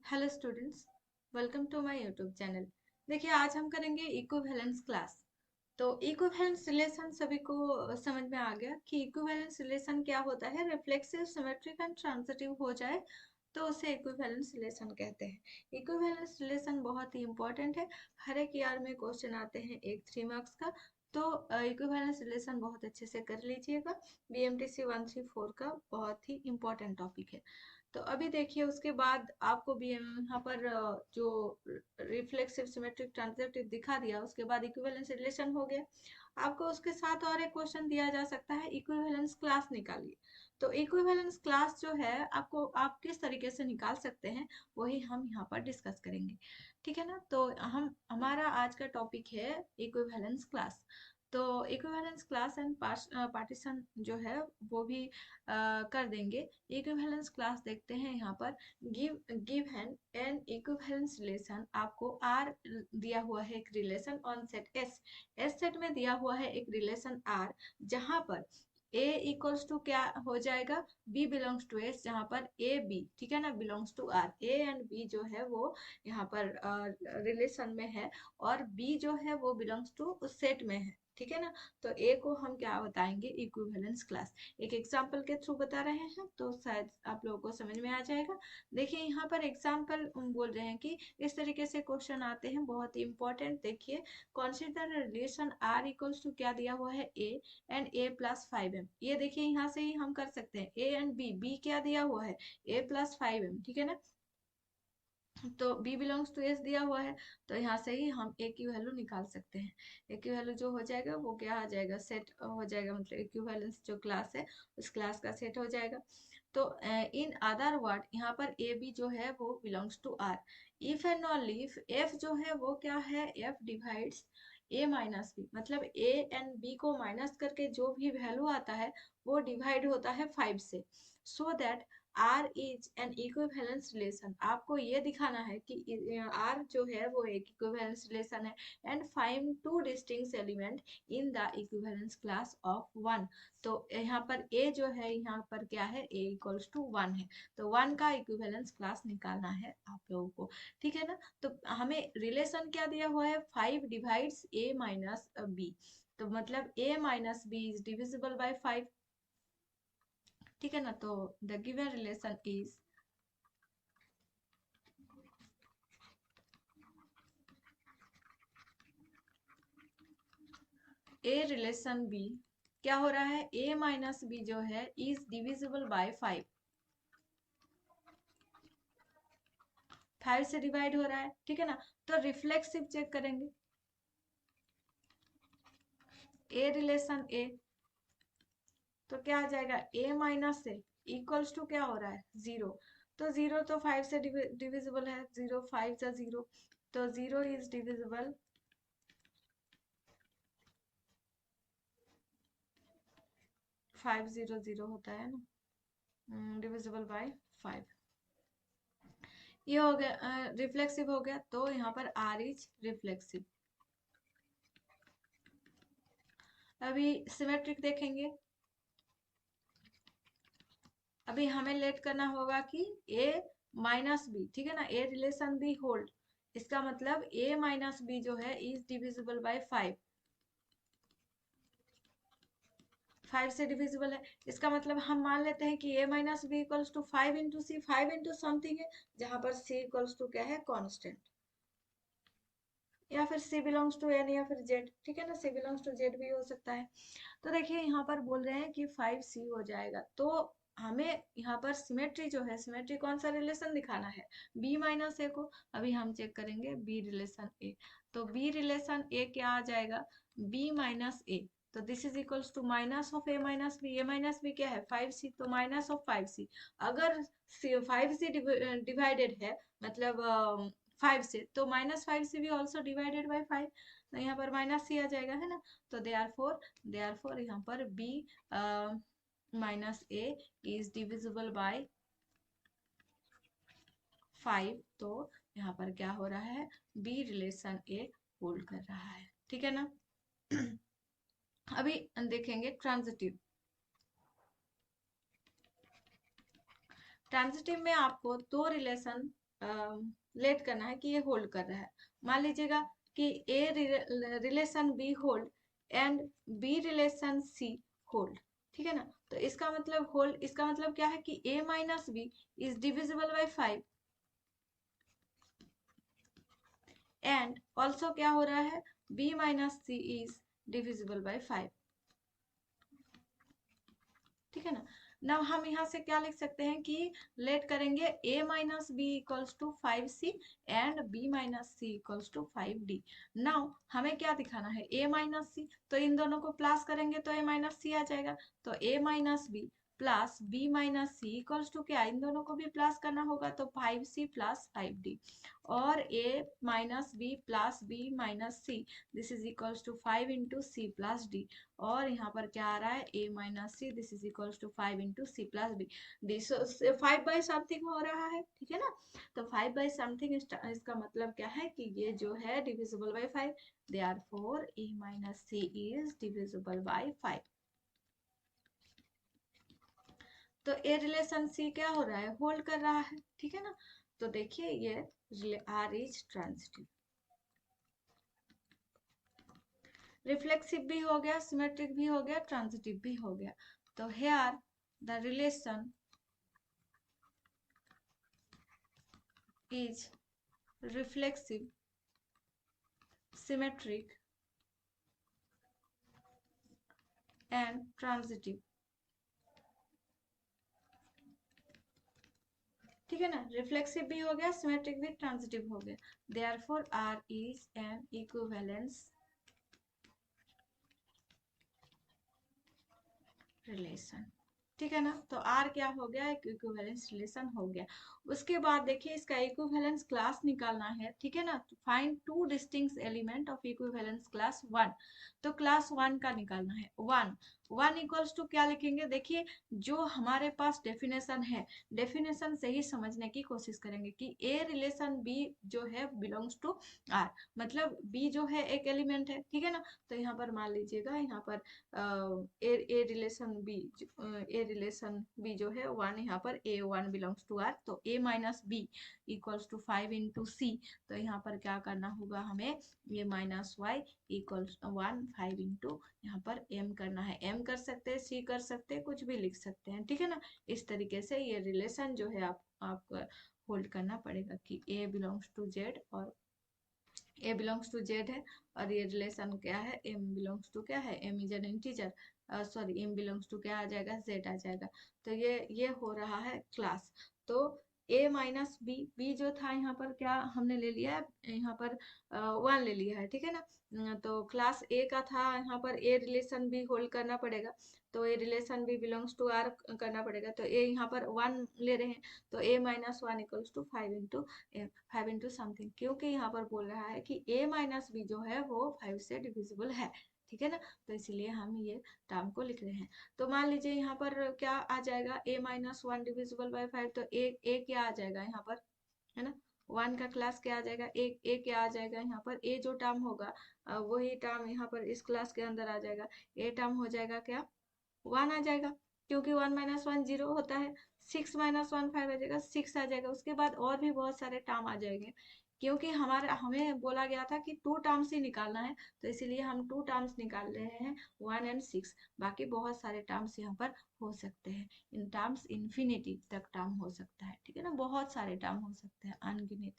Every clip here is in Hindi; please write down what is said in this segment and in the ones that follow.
Hello students, welcome to my YouTube channel. देखिए, आज हम करेंगे इक्विवेलेंस क्लास। तो इक्विवेलेंस रिलेशन सभी को समझ में आ गया कि इक्विवेलेंस रिलेशन क्या होता है। रिफ्लेक्सिव, सिमेट्रिक एंड ट्रांजिटिव हो जाए तो उसे इक्विवेलेंस रिलेशन कहते हैं। इक्विवेलेंस रिलेशन बहुत ही इंपॉर्टेंट है। हर एक ईयर में क्वेश्चन आते हैं, एक 3 मार्क्स का। तो इक्विवेलेंस रिलेशन बहुत अच्छे से कर लीजिएगा। बीएमटीसी 134 का बहुत ही इंपॉर्टेंट टॉपिक है। तो अभी देखिए, उसके बाद आपको भी यहाँ पर जो रिफ्लेक्सिव, सिमेट्रिक, ट्रांजिटिव दिखा दिया, उसके बाद इक्विवेलेंस रिलेशन हो गया। आपको उसके साथ और एक क्वेश्चन दिया जा सकता है, इक्विवेलेंस क्लास निकालिए। तो इक्विवेलेंस क्लास जो है, आपको आप किस तरीके से निकाल सकते हैं, वही हम यहाँ पर डिस्कस करेंगे। ठीक है ना। तो हमारा आज का टॉपिक है इक्विवेलेंस क्लास। तो इक्विवेलेंस क्लास एंड पार्टीशन जो है वो भी कर देंगे। इक्विवेलेंस क्लास देखते हैं यहाँ पर। गिवन एन इक्विवेलेंस रिलेशन, आपको आर दिया हुआ है एक relation on set S. S set में दिया हुआ है एक रिलेशन आर, जहां पर ए इक्वल्स टू क्या हो जाएगा, बी बिलोंग्स टू एस, जहां पर ए बी, ठीक है ना, belongs to R. A and B जो है वो यहाँ पर रिलेशन में है, और बी जो है वो बिलोंग्स टू उस सेट में है। ठीक है ना। तो ए को हम क्या बताएंगे, इक्विवेलेंस क्लास। एक एग्जाम्पल के थ्रू बता रहे हैं तो शायद आप लोगों को समझ में आ जाएगा। देखिए, यहाँ पर एग्जाम्पल बोल रहे हैं कि इस तरीके से क्वेश्चन आते हैं, बहुत ही इंपॉर्टेंट। देखिए, consider relation R equals to क्या दिया हुआ है, A and A plus 5m। ये देखिए, यहाँ से ही हम कर सकते हैं। ए एंड बी, बी क्या दिया हुआ है, ए प्लस 5m, ठीक है ना। तो b बिलोंग्स टू s दिया हुआ है, तो यहाँ से ही हम a की वैल्यू निकाल सकते हैं। a की वैल्यू जो हो जाएगा वो क्या आ जाएगा, सेट हो जाएगा, मतलब इक्विवेलेंस जो क्लास है उस क्लास का सेट हो जाएगा। तो इन अदर वर्ड, यहाँ पर a b जो है वो belongs to r। If and only if f जो है वो क्या है, f divides a minus b, मतलब a एंड b को माइनस करके जो भी वैल्यू आता है वो डिवाइड होता है 5 से। So that R is an equivalence relation. आपको ये दिखाना है कि R जो है वो एक इक्विवेलेंस रिलेशन है, and find two distinct element in the equivalence class of 1। तो यहाँ पर A जो है, यहाँ पर क्या है, A इक्वल्स टू 1 है। तो 1 का इक्विवेलेंस क्लास निकालना है आप लोगों को। ठीक है ना। तो हमें रिलेशन क्या दिया हुआ है, 5 डिवाइड्स A माइनस B। तो मतलब A minus B is divisible by 5। ठीक है ना। तो the given relation is A relation B, क्या हो रहा है, ए माइनस बी जो है इज डिविजिबल बाय 5। 5 से डिवाइड हो रहा है, ठीक है ना। तो रिफ्लेक्सिव चेक करेंगे, ए रिलेशन ए, तो क्या आ जाएगा, ए माइनस ए इक्वल्स टू क्या हो रहा है, 0। तो 0 तो 5 से डिविजिबल है, 0 5 जा 0, तो 0 इज डिविजिबल, 5 0 0 होता है ना, डिविजिबल बाय 5। ये हो गया, रिफ्लेक्सिव हो गया, तो यहाँ पर आर इज रिफ्लेक्सिव। अभी सिमेट्रिक देखेंगे। अभी हमें लेट करना होगा कि a माइनस बी, ठीक है ना, a रिलेशन बी होल्ड। इसका मतलब a माइनस बी जो है इज डिविजिबल बाय 5। 5 से डिविजिबल है, इसका मतलब हम मान लेते हैं कि a minus B equals to 5 into C. 5 into something है, जहां पर c इक्वल्स टू क्या है, कांस्टेंट, या फिर c बिलोंग्स टू n, या फिर z, ठीक है ना, c बिलोंग्स टू z भी हो सकता है। तो देखिए, यहाँ पर बोल रहे हैं कि 5c हो जाएगा। तो हमें यहाँ पर सिमेट्री जो है, सिमेट्री कौन सा रिलेशन दिखाना है, b माइनस ए को। अभी हम चेक करेंगे b रिलेशन a। तो b रिलेशन a क्या आ जाएगा, b माइनस ए। तो this is equals to minus of a minus b। a minus b क्या है, 5c, तो माइनस ऑफ 5c। अगर 5c डिवाइडेड है, मतलब 5 से, तो माइनस 5c भी ऑल्सो डिवाइडेड बाई 5। तो यहाँ पर माइनस c आ जाएगा, है ना। तो देयरफॉर यहाँ पर b minus a is divisible by 5। तो यहाँ पर क्या हो रहा है, b रिलेशन a होल्ड कर रहा है, ठीक है ना। अभी देखेंगे ट्रांजिटिव। ट्रांजिटिव में आपको दो रिलेशन लेट करना है कि ये होल्ड कर रहा है। मान लीजिएगा कि A relation B hold and B relation C hold, ठीक है ना। तो इसका मतलब होल्ड, इसका मतलब क्या है कि a minus B is divisible by 5 and also क्या हो रहा है, b minus C is divisible by 5, ठीक है ना। नाउ हम यहाँ से क्या लिख सकते हैं कि लेट करेंगे a minus B equals to 5c and b minus C equals to 5d। Now हमें क्या दिखाना है, a माइनस सी, तो इन दोनों को प्लस करेंगे तो a माइनस सी आ जाएगा। तो a minus B plus b minus C equals to क्या, इन दोनों को भी प्लस करना होगा तो 5c प्लस 5d, और a minus B plus b minus C this is equals to 5 into C plus D, और यहाँ पर क्या आ रहा है a minus C this is equals to 5 into C plus D. D 5 by something हो रहा है, ठीक है ना। तो 5 बाई समथिंग इसका मतलब क्या है कि ये जो है divisible by 5, therefore a minus C is divisible by 5। तो ए रिलेशन सी क्या हो रहा है, होल्ड कर रहा है, ठीक है ना। तो देखिए ये आर इज ट्रांजिटिव, रिफ्लेक्सिव भी हो गया, सिमेट्रिक भी हो गया, ट्रांजिटिव भी हो गया। तो here the relation is reflexive, symmetric and transitive, ठीक है ना। रिफ्लेक्सिव भी हो गया, सिमेट्रिक भी, ट्रांजिटिव हो गया, therefore R is an equivalence relation, ठीक है ना। तो आर क्या हो गया, एक इक्विवेलेंस रिलेशन हो गया। उसके बाद देखिए इसका इक्विवेलेंस क्लास निकालना है, ठीक है ना। Find two distinct element of equivalence class 1। तो क्लास 1 का निकालना है, 1 इक्वल्स टू क्या लिखेंगे, देखिए जो हमारे पास डेफिनेशन है, डेफिनेशन से ही समझने की कोशिश करेंगे कि ए रिलेशन बी जो है बिलोंग्स टू आर, मतलब बी जो है एक एलिमेंट है, ठीक है ना। तो यहाँ पर मान लीजिएगा, यहाँ पर ए रिलेशन बी जो है 1, यहाँ पर a1 बिलोंग्स टू आर, तो a minus B equals to 5 into C. तो यहाँ पर क्या करना होगा हमें, a minus y equals 1 5 into यहाँ पर m करना है, m कर सकते हैं, c कर सकते हैं, कुछ भी लिख सकते हैं, ठीक है ना। इस तरीके से ये रिलेशन जो है आप होल्ड करना पड़ेगा कि a बिलोंग्स टू z और a बिलोंग्स टू z है, और ये रिलेशन क्या है, m बिलोंग्स टू क्या है, m is an integer, sorry m belongs to क्या आ जाएगा, z आ जाएगा। तो ये हो रहा है क्लास। तो a माइनस बी जो था यहाँ पर क्या हमने ले लिया है, यहाँ पर 1 ले लिया है, ठीक है ना। तो क्लास a का था, यहाँ पर a रिलेशन भी होल्ड करना पड़ेगा, तो ए रिलेशन भी बिलोंग्स टू आर करना पड़ेगा। तो ए यहाँ पर 1 ले रहे हैं, तो a minus 1 equals to 5 into 5 into something, क्योंकि यहाँ पर बोल रहा है कि a माइनस बी जो है वो 5 से डिविजिबल है, ठीक है ना। तो इसीलिए हम ये टर्म को लिख रहे हैं। तो मान लीजिए यहाँ पर क्या आ जाएगा, a माइनस 1 डिविजिबल बाई 5, तो a क्या आ जाएगा यहाँ पर, है ना। 1 का क्लास क्या आ जाएगा, a क्या आ जाएगा यहाँ पर, a जो टर्म होगा वही टर्म यहाँ पर इस क्लास के अंदर आ जाएगा। a टर्म हो जाएगा क्या, 1 आ जाएगा, क्योंकि 1 माइनस 1 0 होता है। 6 माइनस 1 5 आ जाएगा, 6 आ जाएगा। उसके बाद और भी बहुत सारे टर्म आ जाएंगे, क्योंकि हमें बोला गया था कि 2 टर्म्स ही निकालना है, तो इसीलिए हम 2 टर्म्स निकाल रहे हैं, 1 एंड 6। बाकी बहुत सारे टर्म्स यहाँ पर हो सकते हैं, इन टर्म्स इन्फिनिटी तक टर्म हो सकता है, ठीक है ना। बहुत सारे टर्म हो सकते हैं, अनगिनत,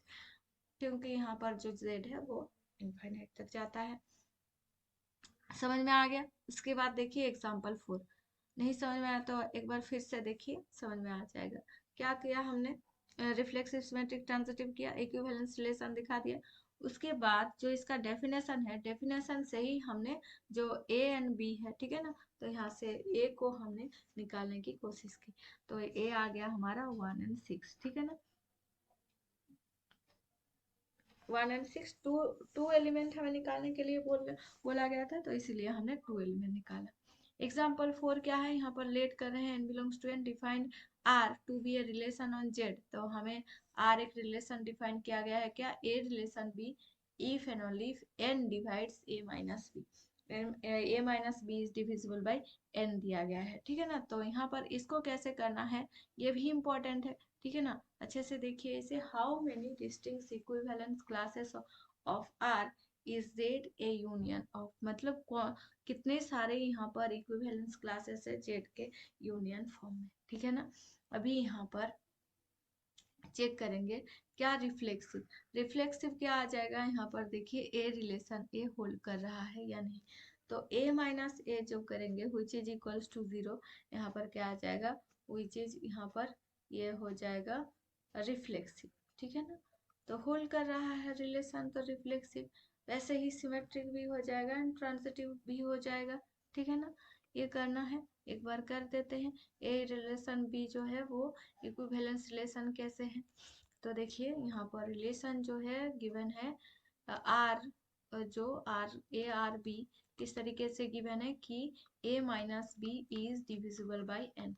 क्योंकि यहाँ पर जो z है वो इन्फिनिट तक जाता है। समझ में आ गया। उसके बाद देखिए एग्जाम्पल 4, नहीं समझ में आया तो एक बार फिर से देखिए, समझ में आ जाएगा। क्या किया हमने, रिफ्लेक्सिव सिमेट्रिक ट्रांजिटिव किया, इक्विवेलेंस रिलेशन दिखा दिया। उसके बाद जो इसका डेफिनेशन है, डेफिनेशन से ही हमने जो a एंड b है, ठीक है ना, तो यहाँ से a को हमने निकालने की कोशिश की। तो a आ गया हमारा 1 एंड 6, ठीक है ना। 1 एंड 6 टू एलिमेंट हमें निकालने के लिए बोला गया था, तो इसीलिए हमने 2 एलिमेंट निकाला। एग्जाम्पल 4 क्या है, यहाँ पर लेट कर रहे हैं n belongs to n, defined r to be a relation on z। तो हमें r एक रिलेशन डिफाइन किया गया है, क्या, a relation b if and only if n divides a minus b, a minus B is divisible by n दिया गया है, ठीक है ना। तो यहाँ पर इसको कैसे करना है ये भी इम्पोर्टेंट है, ठीक है ना। अच्छे से देखिए इसे, how many distinct equivalence classes of R is Z a union of, मतलब कितने सारे यहाँ पर इक्विवेलेंस क्लासेस है जेड के यूनियन फॉर्म में, ठीक है ना। अभी यहाँ पर चेक करेंगे क्या रिफ्लेक्सिव, रिफ्लेक्सिव क्या आ जाएगा यहाँ पर, देखिए ए रिलेशन ए होल्ड कर रहा है या नहीं। तो a माइनस ए जो करेंगे विच इज इक्वल्स टू 0, यहाँ पर क्या आ जाएगा, विच इज यहाँ पर ये हो जाएगा रिफ्लेक्सिव, ठीक है ना। तो होल्ड कर रहा है रिलेशन तो रिफ्लेक्सिव, वैसे ही सिमेट्रिक भी हो जाएगा एंड ट्रांजिटिव भी हो जाएगा, ठीक है ना। ये करना है, एक बार कर देते हैं। ए रिलेशन बी जो है वो इक्विवेलेंस रिलेशन कैसे है, तो देखिए यहाँ पर रिलेशन जो है गिवन है आर, जो आर ए आर बी किस तरीके से गिवन है कि A minus B is divisible by N.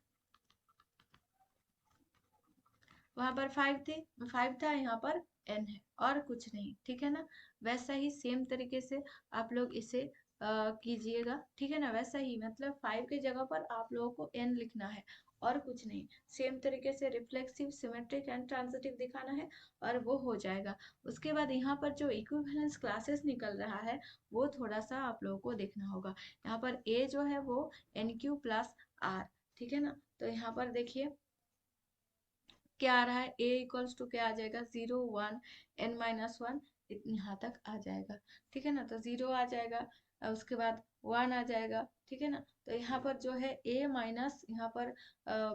वहां पर 5 थे, 5 था, यहाँ पर n है और कुछ नहीं, ठीक है ना। वैसा ही सेम तरीके से आप लोग इसे कीजिएगा, ठीक है ना। वैसा ही मतलब 5 के जगह पर आप लोगों को n लिखना है और कुछ नहीं। सेम तरीके से रिफ्लेक्सिव, सिमेट्रिक एंड ट्रांजिटिव दिखाना है और वो हो जाएगा। उसके बाद यहाँ पर जो इक्विवेलेंस क्लासेस निकल रहा है वो थोड़ा सा आप लोगों को देखना होगा। यहाँ पर a जो है वो NQ प्लस R, ठीक है ना। तो यहाँ पर देखिए क्या आ रहा है, a इक्वल्स टू क्या आ जाएगा, 0 1 n माइनस 1, यहाँ तक आ जाएगा, ठीक है ना। तो 0 आ जाएगा और उसके बाद 1 आ जाएगा, ठीक है ना। तो यहाँ पर जो है a माइनस यहाँ पर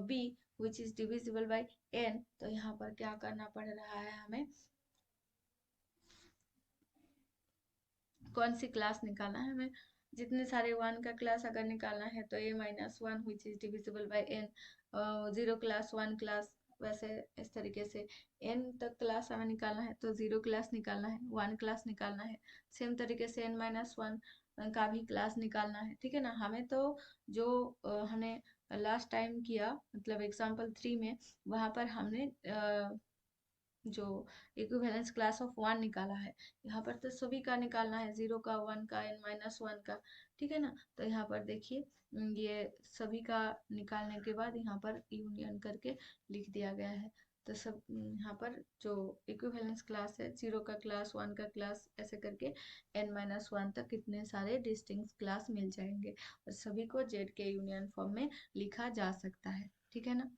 b which is divisible bye n, तो यहाँ पर क्या करना पड़ रहा है हमें, कौन सी क्लास निकालना है हमें, जितने सारे 1 का क्लास अगर निकालना है तो a minus 1 which is divisible bye n, 0 class 1 class, वैसे इस तरीके से n तक क्लास हमें निकालना है तो 0 क्लास निकालना है, 1 क्लास निकालना है, सेम तरीके से n माइनस 1 का भी क्लास निकालना है, ठीक है ना। हमें तो जो हमने लास्ट टाइम किया मतलब एग्जाम्पल 3 में, वहां पर हमने जो इक्विवेलेंस क्लास ऑफ 1 निकाला है, यहाँ पर तो सभी का निकालना है, 0 का, 1 का, n माइनस 1 का, ठीक है ना। तो यहाँ पर देखिए ये सभी का निकालने के बाद यहाँ पर यूनियन करके लिख दिया गया है। तो सब यहाँ पर जो इक्विवेलेंस क्लास है, 0 का क्लास, 1 का क्लास, ऐसे करके n माइनस 1 तक कितने सारे डिस्टिंक्ट क्लास मिल जाएंगे और सभी को जेड के यूनियन फॉर्म में लिखा जा सकता है, ठीक है ना।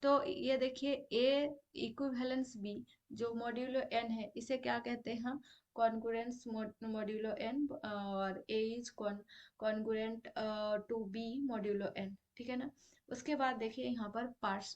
तो ये देखिए ए इक्विवेलेंस बी जो मॉड्यूलो एन है, इसे क्या कहते हैं हम, कॉन्ग्रुएंस मॉड्यूलो एन, और A is congruent to B modulo N, ठीक है ना। उसके बाद देखिए यहाँ पर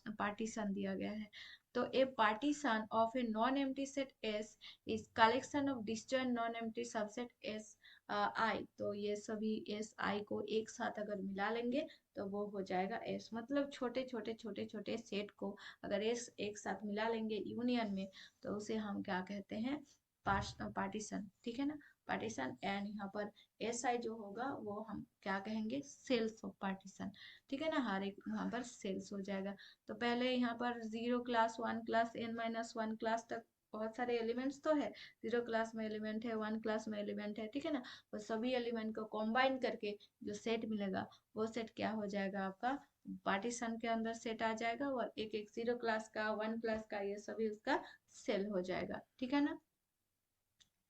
पार्टीशन दिया गया है। तो a partition of a non empty set S is collection of disjoint non empty subset S i, तो ये सभी एस आई को एक साथ अगर मिला लेंगे तो वो हो जाएगा एस, मतलब छोटे छोटे छोटे छोटे सेट को अगर एस एक साथ मिला लेंगे यूनियन में तो उसे हम क्या कहते हैं, पार्टीशन, ठीक है ना। पार्टीशन एंड यहाँ पर एस आई जो होगा वो हम क्या कहेंगे, सेल्स ऑफ पार्टीशन, ठीक है ना। हर एक यहाँ पर सेल्स हो जाएगा। तो पहले यहाँ पर 0 class, 1 class, n minus 1 class तक बहुत सारे एलिमेंट्स तो है, 0 क्लास में एलिमेंट है, 1 क्लास में एलिमेंट है, ठीक है ना। वो सभी एलिमेंट को कॉम्बाइन करके जो सेट मिलेगा वो सेट क्या हो जाएगा आपका, पार्टीशन के अंदर सेट आ जाएगा और एक एक 0 क्लास का, 1 क्लास का, ये सभी उसका सेल हो जाएगा, ठीक है ना।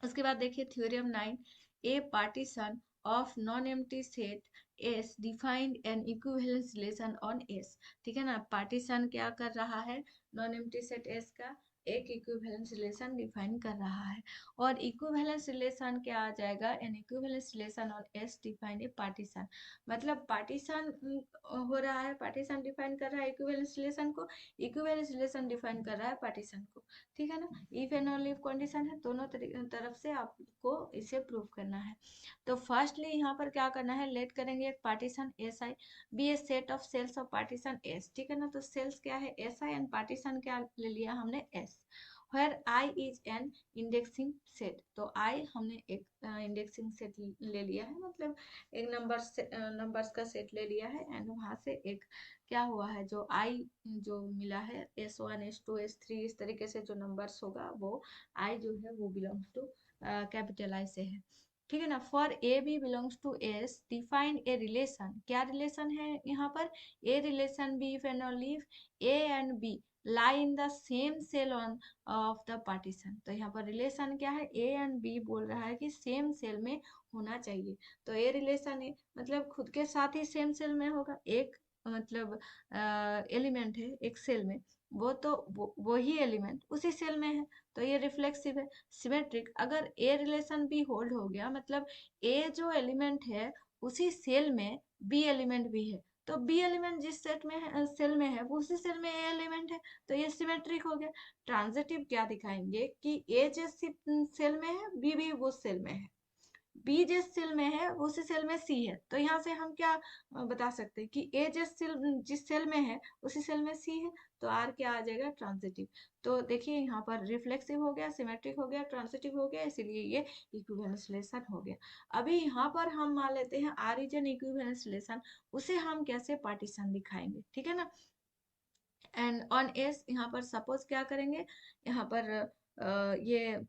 उसके बाद देखिए theorem 9, A partition of non empty set S defined N equivalence relation on S, ठीक है ना। पार्टीशन क्या कर रहा है, नॉन एम्प्टी सेट एस का एक इक्विवेलेंस रिलेशन डिफाइन कर रहा है और इक्विवेलेंस रिलेशन क्या आ जाएगा, N equivalence relation on S define A partition, मतलब पार्टीशन हो रहा है, पार्टीशन डिफाइन कर रहा है इक्विवेलेंस रिलेशन को, इक्विवेलेंस रिलेशन डिफाइन कर रहा है पार्टीशन को, ठीक है ना। If and only if condition है, दोनों तरफ से आपको इसे प्रूव करना है। तो फर्स्टली यहाँ पर क्या करना है, लेट करेंगे एक partition S I be a set of cells of partition S, ठीक है ना। तो सेल्स क्या है एस आई एंड पार्टीशन क्या ले लिया हमने S, where I is an indexing set, तो I हमने एक इंडेक्सिंग सेट ले लिया है, मतलब एक नंबर्स का सेट ले लिया है एंड वहां से एक क्या हुआ है, जो I जो मिला है S1 S2 S3 इस तरीके से जो नंबर्स होगा वो I जो है वो बिलोंग्स टू कैपिटल I से है, ठीक है ना। For A B belongs to S define a relation, क्या रिलेशन है यहाँ पर, A relation B if and only if A and B lie in the same cell on of the partition. तो यहाँ पर रिलेशन क्या है, ए एंड बी बोल रहा है कि सेम सेल में होना चाहिए। तो ए रिलेशन है मतलब खुद के साथ ही सेम सेल में होगा। एक मतलब एलिमेंट है एक सेल में, वो तो वही एलिमेंट उसी सेल में है, तो ये रिफ्लेक्सिव है। सिमेट्रिक, अगर ए रिलेशन बी होल्ड हो गया मतलब ए जो एलिमेंट है उसी सेल में बी एलिमेंट भी है, तो बी एलिमेंट जिस सेट में है सेल में है वो उसी सेल में ए एलिमेंट है, तो ये सिमेट्रिक हो गया। ट्रांजिटिव क्या दिखाएंगे कि ए जिस सेल में है बी भी वो सेल में है, बी जिस सेल में है उसी सेल में सी है। तो यहाँ से हम क्या बता सकते हैं कि ए जिस सेल में है उसी सेल में सी है, तो आर क्या आ जाएगा, ट्रांजिटिव। तो देखिए यहाँ पर रिफ्लेक्सिव हो गया, सिमेट्रिक हो गया, ट्रांजिटिव हो गया, इसीलिए ये इक्विवेलेंस रिलेशन हो गया। अभी यहाँ पर हम मान लेते हैं R is an equivalence relation, उसे हम कैसे पार्टीशन दिखाएंगे, ठीक है ना। एंड ऑन एस यहाँ पर सपोज क्या करेंगे, यहाँ पर ये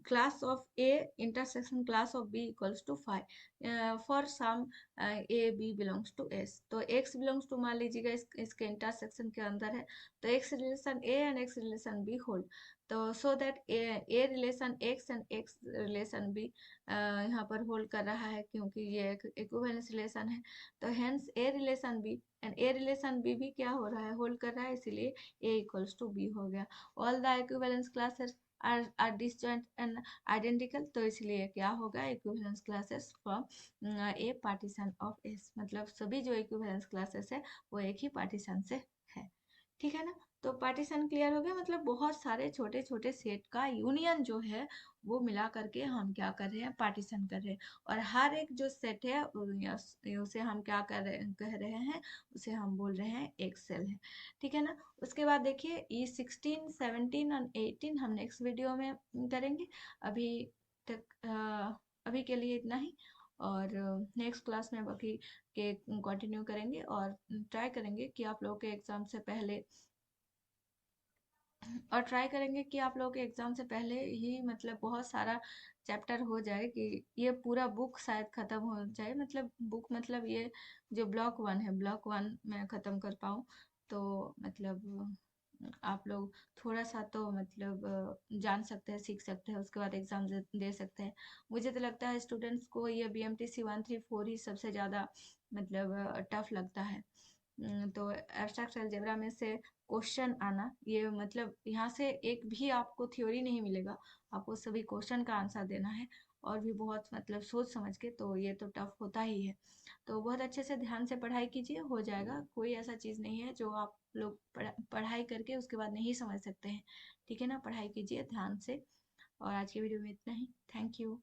class of A intersection class of B equals to phi for some A B belongs to S। तो X belongs to मान लीजिएगा इसके इंटरसेक्शन के अंदर है, तो X relation A and X relation B hold, तो so that A relation X and X relation B यहाँ पर होल्ड कर रहा है क्योंकि ये एक इक्विवेलेंस रिलेशन है। तो hence A relation B and A relation B भी क्या हो रहा है, होल्ड कर रहा है, इसीलिए A इक्वल्स टू B हो गया। All the equivalence classes are disjoint and identical, तो इसलिए क्या होगा, equivalence classes from a partition of S, मतलब सभी जो इक्विवेलेंस क्लासेस है वो एक ही पार्टीशन से है, ठीक है ना। तो पार्टीशन क्लियर हो गया, मतलब बहुत सारे छोटे छोटे सेट का यूनियन जो है वो मिला करके हम क्या कर रहे हैं, पार्टीशन कर रहे हैं। और हर एक जो सेट है उसे हम क्या कह रहे हैं, उसे हम बोल रहे हैं एक सेल है, ठीक है ना। उसके बाद देखिए ई 16 17 और 18 हम नेक्स्ट वीडियो में करेंगे। अभी तक अभी के लिए इतना ही, और नेक्स्ट क्लास में बाकी के कंटिन्यू करेंगे और ट्राई करेंगे कि आप लोगों के एग्जाम से पहले आप लोगों के एग्जाम से पहले ही मतलब बहुत सारा चैप्टर हो जाए, कि ये पूरा बुक शायद खत्म हो जाए, मतलब बुक मतलब ये जो ब्लॉक 1 है ब्लॉक 1 मैं खत्म कर पाऊँ, तो मतलब आप लोग थोड़ा सा तो मतलब जान सकते हैं, सीख सकते हैं, उसके बाद एग्जाम दे सकते हैं। मुझे तो लगता है स्टूडेंट्स को ये BMTC 134 ही सबसे ज़्यादा मतलब टफ लगता है। तो एब्स्ट्रैक्ट अलजेब्रा में से क्वेश्चन आना, ये मतलब यहाँ से एक भी आपको थ्योरी नहीं मिलेगा, आपको सभी क्वेश्चन का आंसर देना है, और भी बहुत मतलब सोच समझ के, तो ये तो टफ होता ही है। तो बहुत अच्छे से ध्यान से पढ़ाई कीजिए, हो जाएगा, कोई ऐसा चीज़ नहीं है जो आप लोग पढ़ाई करके उसके बाद नहीं समझ सकते हैं, ठीक है ना। पढ़ाई कीजिए ध्यान से, और आज की वीडियो में इतना ही, थैंक यू।